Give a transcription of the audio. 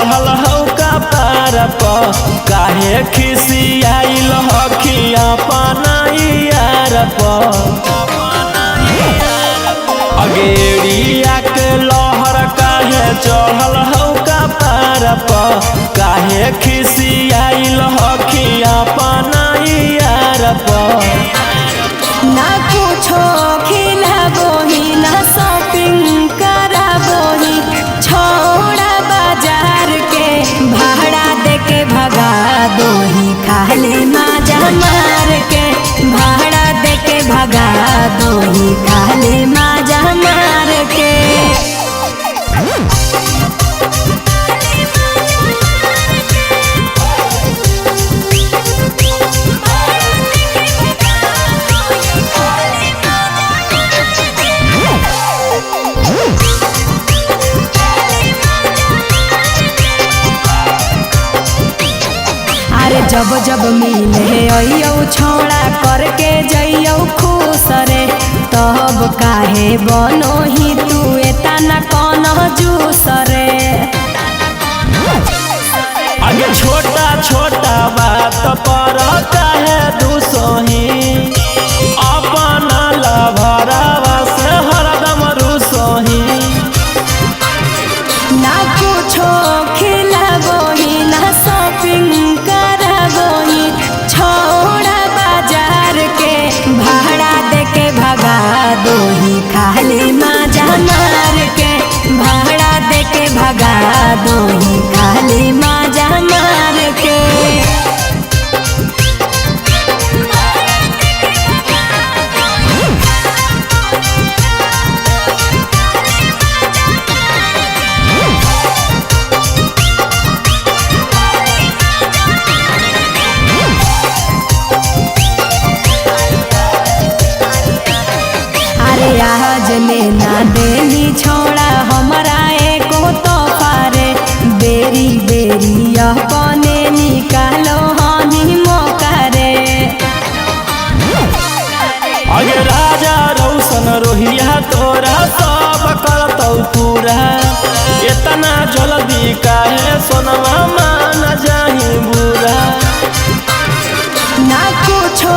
चढ़ल हौ का पार पर काहे खिसियाइल हखिया पनाइयार पर अगेरिया के लहर काहे चढ़ल हौ का पार पर काहे खिसियाइल हखिया पनाइयार पर ना कुछो खिलाबोही ना शॉपिंग कराबोही छोड़ा बाजार के भाड़ा दे के भगा दोही खाली माजा मार के भाड़ा दे के भगा दोही खाली माजा मार के। अरे जब जब मिले अइयो छोड़ा करके जइयो खुश रे तब काहे बनो ही तू एतना कौन जूस रे। आगे छोटा छोटा बात पर काहे दुसोही अपना लभरावा से हरदम रुसोही ना कुछो खिलाबोही ना शॉपिंग कराबोही छोड़ा बाजार के भाड़ा दे के भगा दोही खाली माजा मार के भाड़ा दे के भगा दोही खाली माजा मार के। आज लेना देनी छोड़ा हमारा एको तो पारे बेरी बेरी अपने निकालो हनी मौका रे। आगे राजा रौशन रोहिया तोरा सब करतौ पूरा इतना जल्दी काहे सोनवा मान जाही बुरा ना कुछो